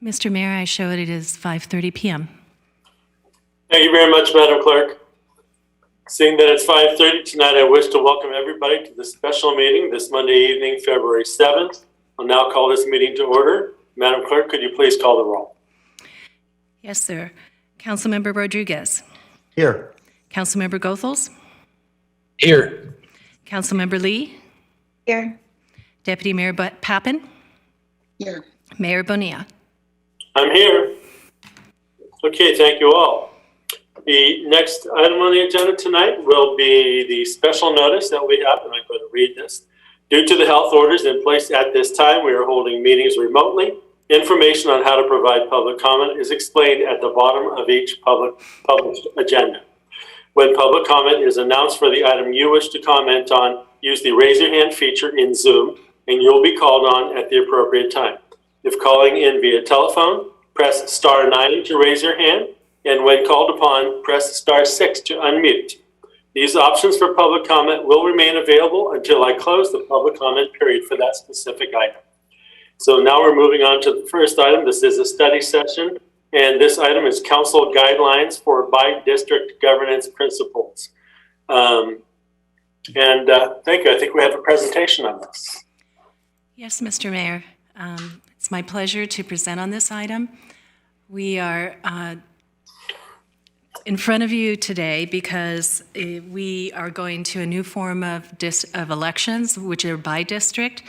Mr. Mayor, I show it is 5:30 p.m. Thank you very much, Madam Clerk. Seeing that it's 5:30 tonight, I wish to welcome everybody to this special meeting this Monday evening, February 7th. I'll now call this meeting to order. Madam Clerk, could you please call the roll? Yes, sir. Councilmember Rodriguez. Here. Councilmember Goethals. Here. Councilmember Lee. Here. Deputy Mayor Pappen. Here. Mayor Bonilla. I'm here. Okay, thank you all. The next item on the agenda tonight will be the special notice that we have, and I'm going to read this. Due to the health orders in place at this time, we are holding meetings remotely. Information on how to provide public comment is explained at the bottom of each published agenda. When public comment is announced for the item you wish to comment on, use the raise your hand feature in Zoom, and you'll be called on at the appropriate time. If calling in via telephone, press *9 to raise your hand, and when called upon, press *6 to unmute. These options for public comment will remain available until I close the public comment period for that specific item. So now we're moving on to the first item. This is a study session, and this item is council guidelines for by-district governance principles. Thank you. I think we have a presentation on this. Yes, Mr. Mayor. It's my pleasure to present on this item. We are in front of you today because we are going to a new form of elections, which are by district.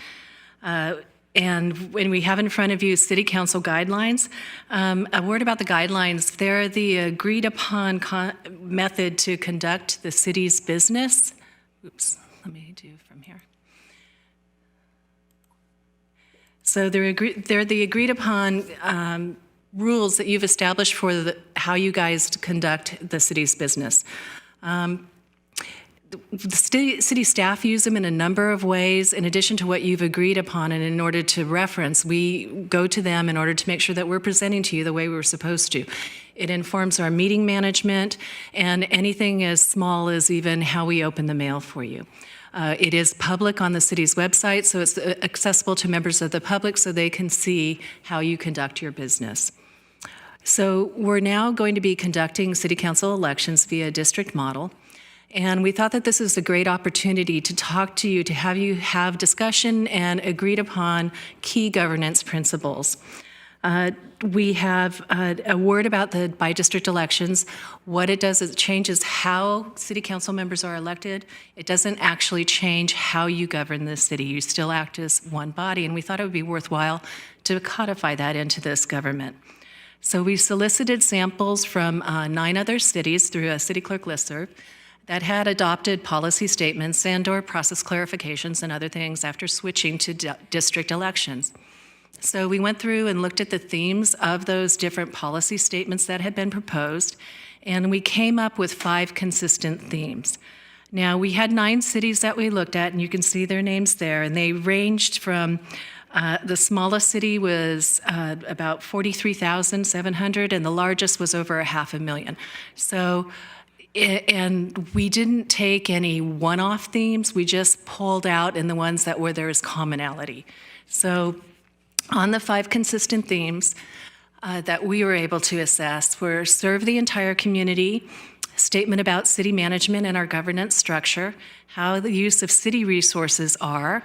And when we have in front of you city council guidelines, a word about the guidelines. They're the agreed upon method to conduct the city's business. Oops, let me do from here. So they're the agreed upon rules that you've established for how you guys conduct the city's business. The city staff use them in a number of ways in addition to what you've agreed upon, and in order to reference, we go to them in order to make sure that we're presenting to you the way we're supposed to. It informs our meeting management and anything as small as even how we open the mail for you. It is public on the city's website, so it's accessible to members of the public so they can see how you conduct your business. So we're now going to be conducting city council elections via district model. And we thought that this is a great opportunity to talk to you, to have you have discussion and agreed upon key governance principles. We have a word about the by-district elections. What it does is it changes how city council members are elected. It doesn't actually change how you govern the city. You still act as one body, and we thought it would be worthwhile to codify that into this government. So we solicited samples from 9 other cities through a city clerk listserv that had adopted policy statements and/or process clarifications and other things after switching to district elections. So we went through and looked at the themes of those different policy statements that had been proposed, and we came up with 5 consistent themes. Now, we had 9 cities that we looked at, and you can see their names there, and they ranged from the smallest city was about 43,700, and the largest was over 500,000. So, and we didn't take any one-off themes, we just pulled out in the ones that where there is commonality. So on the 5 consistent themes that we were able to assess were serve the entire community, statement about city management and our governance structure, how the use of city resources are,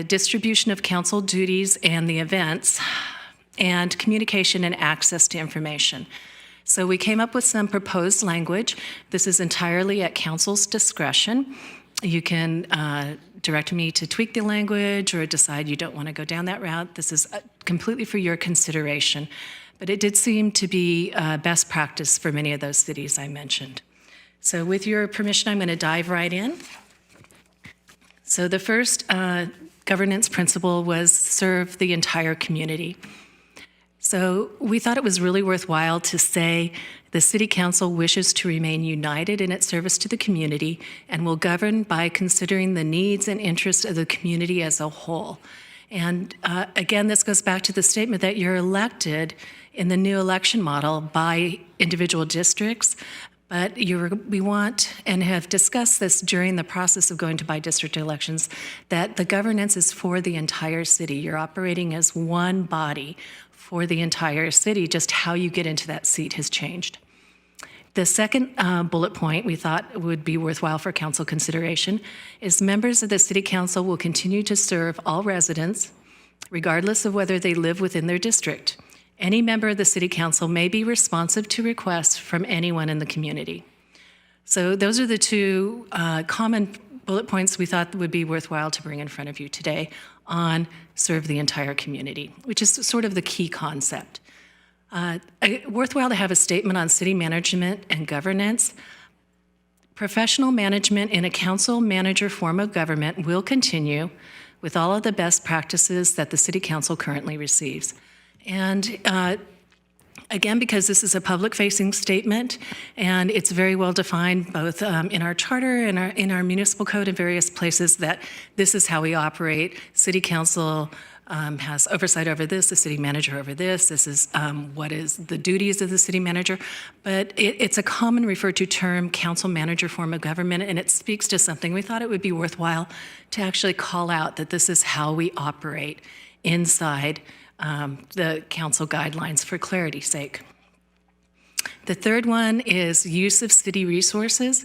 distribution of council duties and the events, and communication and access to information. So we came up with some proposed language. This is entirely at council's discretion. You can direct me to tweak the language or decide you don't want to go down that route. This is completely for your consideration. But it did seem to be best practice for many of those cities I mentioned. So with your permission, I'm going to dive right in. So the first governance principle was serve the entire community. So we thought it was really worthwhile to say the City Council wishes to remain united in its service to the community and will govern by considering the needs and interests of the community as a whole. And again, this goes back to the statement that you're elected in the new election model by individual districts, but we want and have discussed this during the process of going to by-district elections, that the governance is for the entire city. You're operating as one body for the entire city. Just how you get into that seat has changed. The second bullet point we thought would be worthwhile for council consideration is members of the city council will continue to serve all residents, regardless of whether they live within their district. Any member of the city council may be responsive to requests from anyone in the community. So those are the two common bullet points we thought would be worthwhile to bring in front of you today on serve the entire community, which is sort of the key concept. Worthwhile to have a statement on city management and governance. Professional management in a council manager form of government will continue with all of the best practices that the city council currently receives. And again, because this is a public-facing statement, and it's very well defined both in our charter and in our municipal code in various places that this is how we operate. City council has oversight over this, the city manager over this. This is what is the duties of the city manager. But it's a common referred to term, council manager form of government, and it speaks to something. We thought it would be worthwhile to actually call out that this is how we operate inside the council guidelines for clarity's sake. The third one is use of city resources.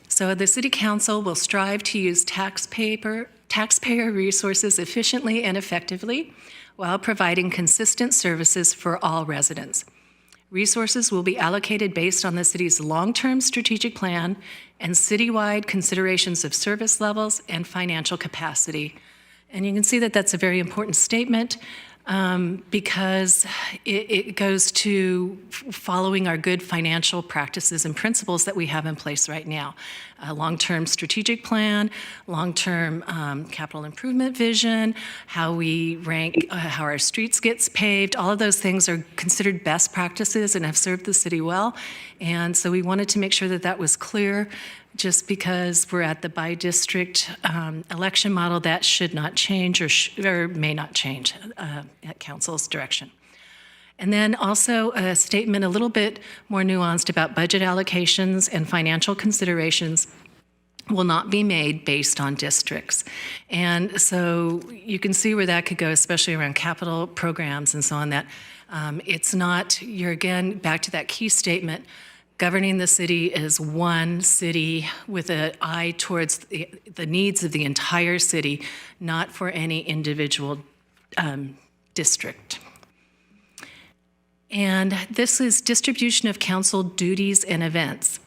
So the city council will strive to use taxpayer resources efficiently and effectively while providing consistent services for all residents. Resources will be allocated based on the city's long-term strategic plan and citywide considerations of service levels and financial capacity. And you can see that that's a very important statement because it goes to following our good financial practices and principles that we have in place right now. A long-term strategic plan, long-term capital improvement vision, how we rank, how our streets gets paved, all of those things are considered best practices and have served the city well. And so we wanted to make sure that that was clear. Just because we're at the by-district election model, that should not change or may not change at council's direction. And then also a statement a little bit more nuanced about budget allocations and financial considerations will not be made based on districts. And so you can see where that could go, especially around capital programs and so on, that it's not, you're again back to that key statement, governing the city as one city with an eye towards the needs of the entire city, not for any individual district. And this is distribution of council duties and events.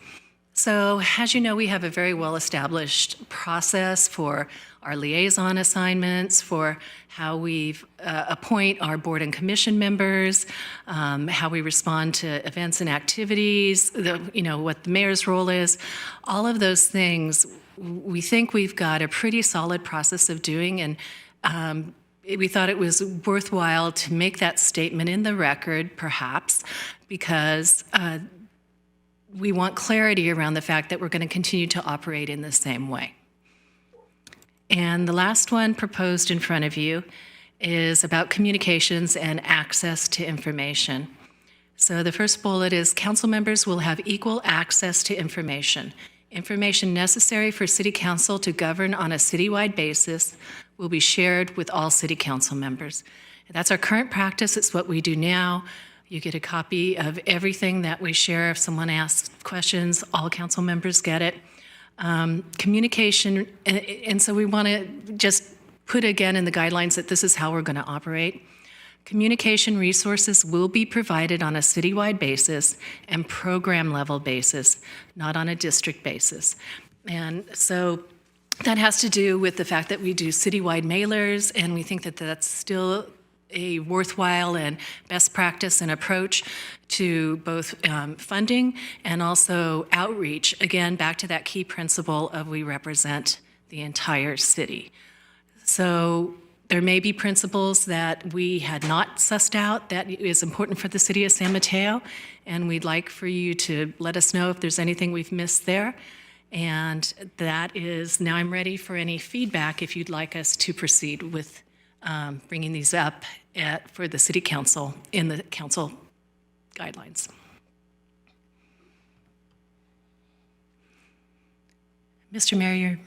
So as you know, we have a very well-established process for our liaison assignments, for how we appoint our board and commission members, how we respond to events and activities, what the mayor's role is. All of those things, we think we've got a pretty solid process of doing, and we thought it was worthwhile to make that statement in the record, perhaps, because we want clarity around the fact that we're going to continue to operate in the same way. And the last one proposed in front of you is about communications and access to information. So the first bullet is council members will have equal access to information. Information necessary for City Council to govern on a citywide basis will be shared with all City Council members. And that's our current practice. It's what we do now. You get a copy of everything that we share. If someone asks questions, all council members get it. Communication, and so we want to just put again in the guidelines that this is how we're going to operate. Communication resources will be provided on a citywide basis and program level basis, not on a district basis. And so that has to do with the fact that we do citywide mailers, and we think that that's still a worthwhile and best practice and approach to both funding and also outreach. Again, back to that key principle of we represent the entire city. So there may be principles that we had not sussed out that is important for the city of San Mateo, and we'd like for you to let us know if there's anything we've missed there. And that is, now I'm ready for any feedback if you'd like us to proceed with bringing these up for the City Council in the council guidelines. Mr. Mayor,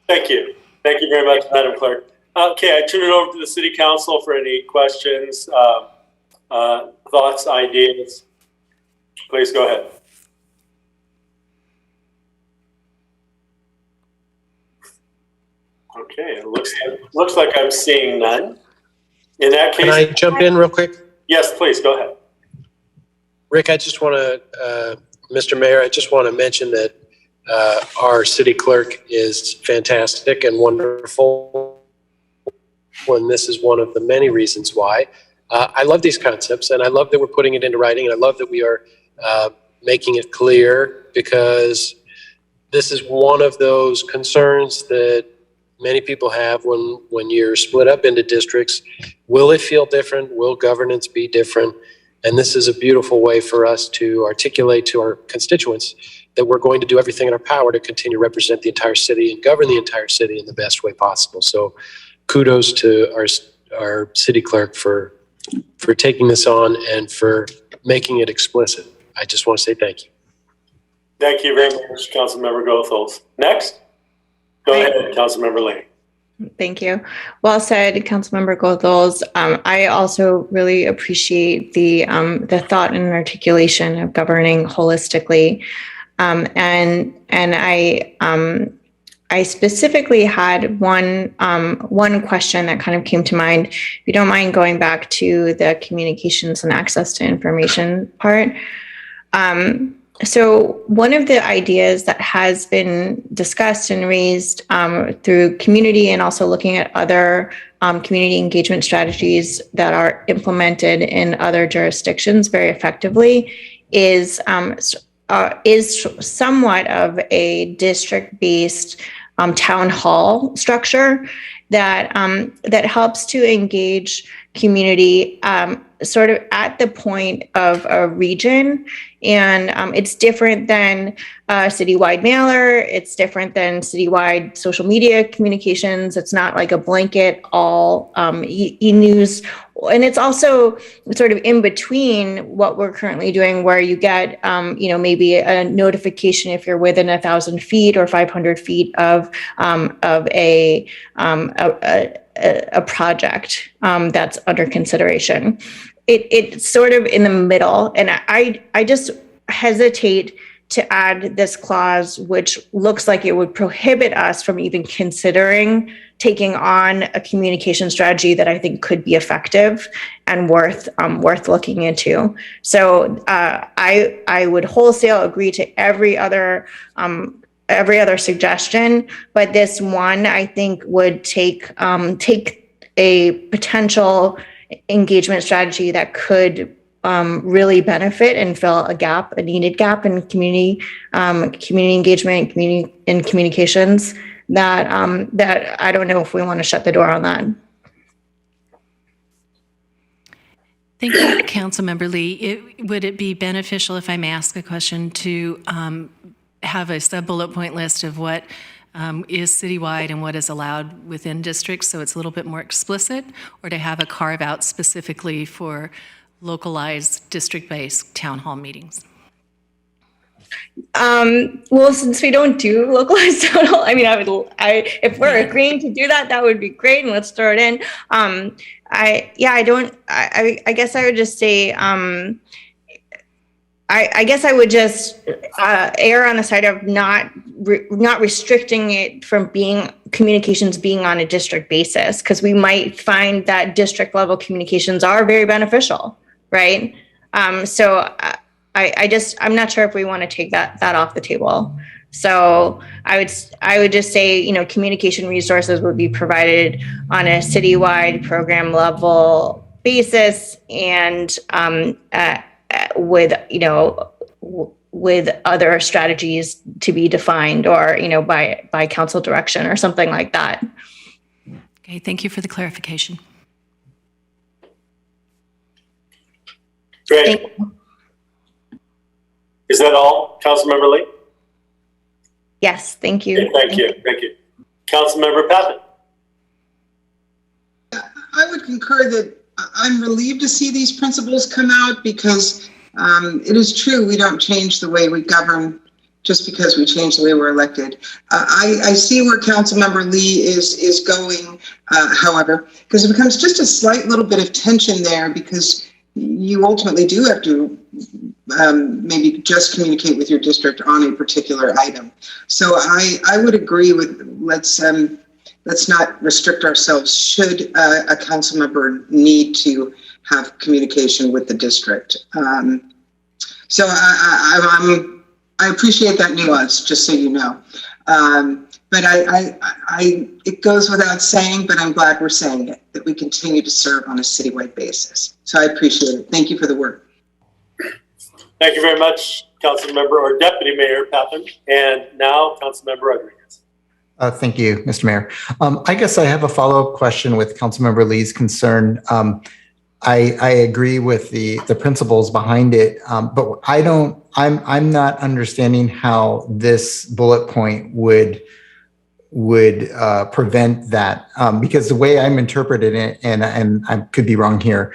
Thank you. Thank you very much, Madam Clerk. Okay, I turn it over to the City Council for any questions. thoughts, ideas? Please go ahead. Okay, it looks like I'm seeing none. In that case, Can I jump in real quick? yes, please go ahead. Rick, I just want to, Mr. Mayor, I just want to mention that our city clerk is fantastic and wonderful. And this is one of the many reasons why. I love these concepts, and I love that we're putting it into writing, and I love that we are making it clear, because this is one of those concerns that many people have when you're split up into districts. Will it feel different? Will governance be different? And this is a beautiful way for us to articulate to our constituents that we're going to do everything in our power to continue to represent the entire city and govern the entire city in the best way possible. So kudos to our city clerk for taking this on and for making it explicit. I just want to say thank you. Thank you very much, Councilmember Goethals. Next, go ahead, Councilmember Lee. Thank you. Well said, Councilmember Goethals. I also really appreciate the thought and articulation of governing holistically. And I specifically had one question that kind of came to mind. If you don't mind going back to the communications and access to information part. So one of the ideas that has been discussed and raised through community, and also looking at other community engagement strategies that are implemented in other jurisdictions very effectively, is somewhat of a district-based town hall structure that helps to engage community sort of at the point of a region. And it's different than a citywide mailer. It's different than citywide social media communications. It's not like a blanket all e-news. And it's also sort of in between what we're currently doing, where you get, maybe a notification if you're within 1,000 feet or 500 feet of a project that's under consideration. It's sort of in the middle, and I just hesitate to add this clause, which looks like it would prohibit us from even considering taking on a communication strategy that I think could be effective and worth looking into. So I would wholesale agree to every other suggestion, but this one I think would take a potential engagement strategy that could really benefit and fill a needed gap in community engagement, communications. That I don't know if we want to shut the door on that. Thank you, Councilmember Lee. Would it be beneficial, if I may ask a question, to have a sub-bullet point list of what is citywide and what is allowed within districts, so it's a little bit more explicit, or to have a carve out specifically for localized district-based town hall meetings? Well, since we don't do localized town hall, if we're agreeing to do that, that would be great, and let's throw it in. I guess I would just say, I guess I would just err on the side of not restricting it from communications being on a district basis, because we might find that district level communications are very beneficial, right? So I'm not sure if we want to take that off the table. So I would just say, communication resources would be provided on a citywide program level basis, and with other strategies to be defined, or by council direction or something like that. Okay, thank you for the clarification. Great. Is that all, Councilmember Lee? Yes, thank you. Okay, thank you. Councilmember Patton. I would concur that I'm relieved to see these principles come out, because it is true we don't change the way we govern just because we change the way we're elected. I see where Councilmember Lee is going, however, because it becomes just a slight little bit of tension there, because you ultimately do have to maybe just communicate with your district on a particular item. So I would agree with let's not restrict ourselves should a council member need to have communication with the district. So I appreciate that nuance, just so you know. But it goes without saying, but I'm glad we're saying it, that we continue to serve on a citywide basis. So I appreciate it. Thank you for the work. Thank you very much, Councilmember or Deputy Mayor Pappen. And now, Councilmember Rodriguez. Thank you, Mr. Mayor. I guess I have a follow-up question with Councilmember Lee's concern. I agree with the principles behind it, but I'm not understanding how this bullet point would prevent that, because the way I'm interpreting it, and I could be wrong here,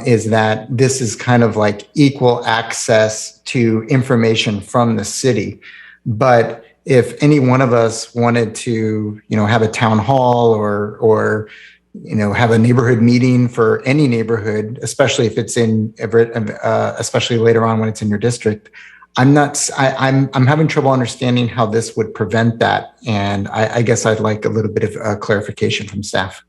is that this is kind of like equal access to information from the city. But if any one of us wanted to, have a town hall or have a neighborhood meeting for any neighborhood, especially if it's in Everett, especially later on when it's in your district, I'm having trouble understanding how this would prevent that. And I guess I'd like a little bit of clarification from staff.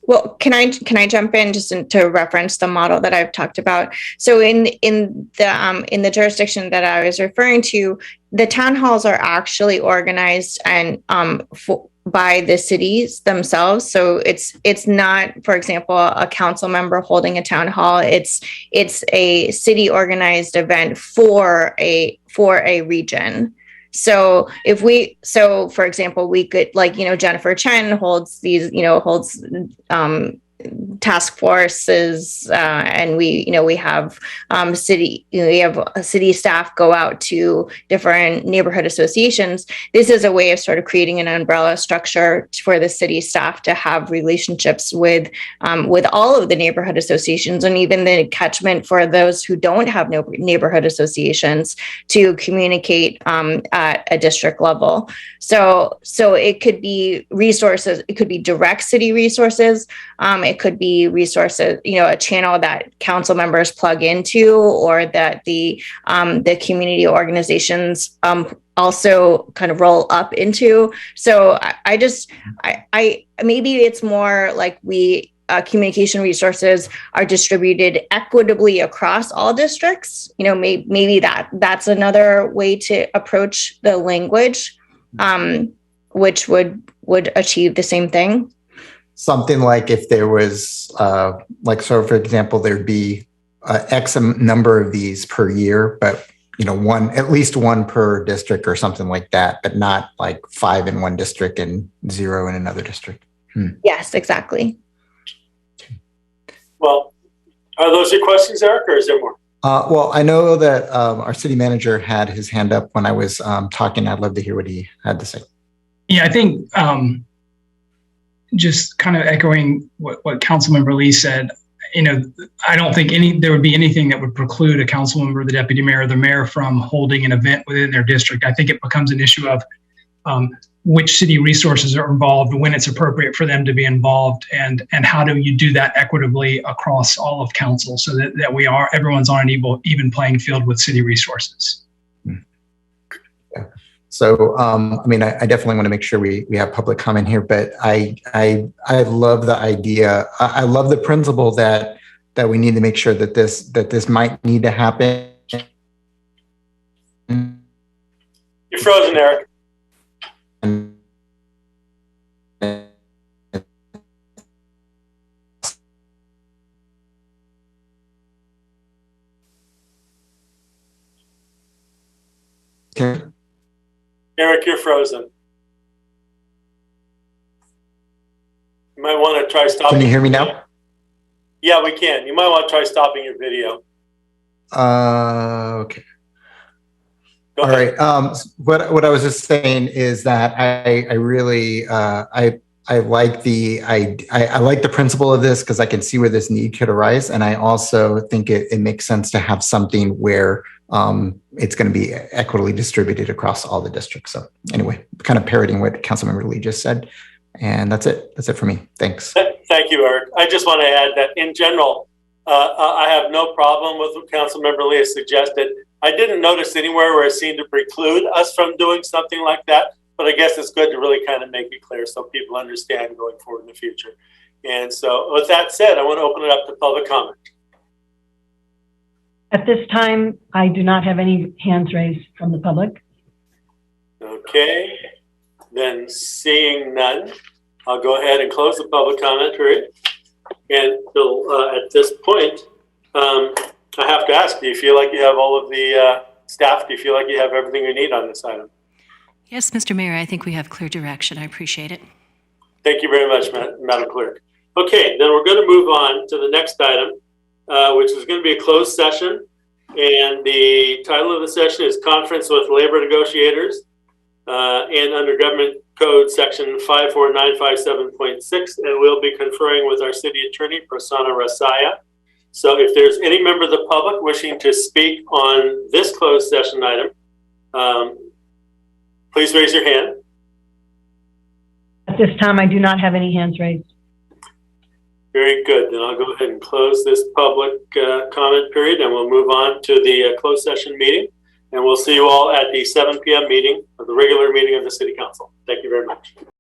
Well, can I jump in just to reference the model that I've talked about? So in the jurisdiction that I was referring to, the town halls are actually organized and by the cities themselves. So it's not, for example, a council member holding a town hall. It's a city organized event for a region. So for example, we could, Jennifer Chen holds these, task forces, and we have city staff go out to different neighborhood associations. This is a way of sort of creating an umbrella structure for the city staff to have relationships with all of the neighborhood associations, and even the catchment for those who don't have no neighborhood associations to communicate at a district level. So it could be resources, it could be direct city resources. It could be resources, a channel that council members plug into, or that the community organizations also kind of roll up into. So I maybe it's more like communication resources are distributed equitably across all districts. Maybe that's another way to approach the language, which would achieve the same thing. Something like if there was, so for example, there'd be X number of these per year, but at least one per district or something like that, but not like 5 in one district and 0 in another district. Yes, exactly. Well, are those your questions, Eric, or is there more? Well, I know that our city manager had his hand up when I was talking. I'd love to hear what he had to say. Yeah, I think just kind of echoing what Councilmember Lee said, I don't think there would be anything that would preclude a council member, the deputy mayor, or the mayor from holding an event within their district. I think it becomes an issue of which city resources are involved, when it's appropriate for them to be involved, and how do you do that equitably across all of council so that everyone's on an even playing field with city resources. Yeah. So, I definitely want to make sure we have public comment here, but I love the idea. I love the principle that we need to make sure that this might need to happen. You're frozen, Eric. Eric, you're frozen. You might want to try stopping. Can you hear me now? Yeah, we can. You might want to try stopping your video. Okay. All right. What I was just saying is that I really I like I like the principle of this because I can see where this need could arise, and I also think it makes sense to have something where it's going to be equitably distributed across all the districts. So anyway, kind of parroting what Councilmember Lee just said, and that's it. That's it for me. Thanks. Thank you, Eric. I just want to add that in general, I have no problem with what Councilmember Lee has suggested. I didn't notice anywhere where it seemed to preclude us from doing something like that, but I guess it's good to really kind of make it clear so people understand going forward in the future. And so with that said, I want to open it up to public comment. At this time, I do not have any hands raised from the public. Okay, then seeing none, I'll go ahead and close the public comment period. And Bill, at this point, I have to ask, do you feel like you have all of the staff? Do you feel like you have everything you need on this item? Yes, Mr. Mayor, I think we have clear direction. I appreciate it. Thank you very much, Madam Clerk. Okay, then we're going to move on to the next item, which is going to be a closed session. And the title of the session is Conference with Labor Negotiators. And under Government Code Section 54957.6, and we'll be conferring with our City Attorney, Prasanna Rasaya. So if there's any member of the public wishing to speak on this closed session item, please raise your hand. At this time, I do not have any hands raised. Very good. Then I'll go ahead and close this public comment period, and we'll move on to the closed session meeting. And we'll see you all at the 7 p.m. meeting of the regular meeting of the City Council. Thank you very much.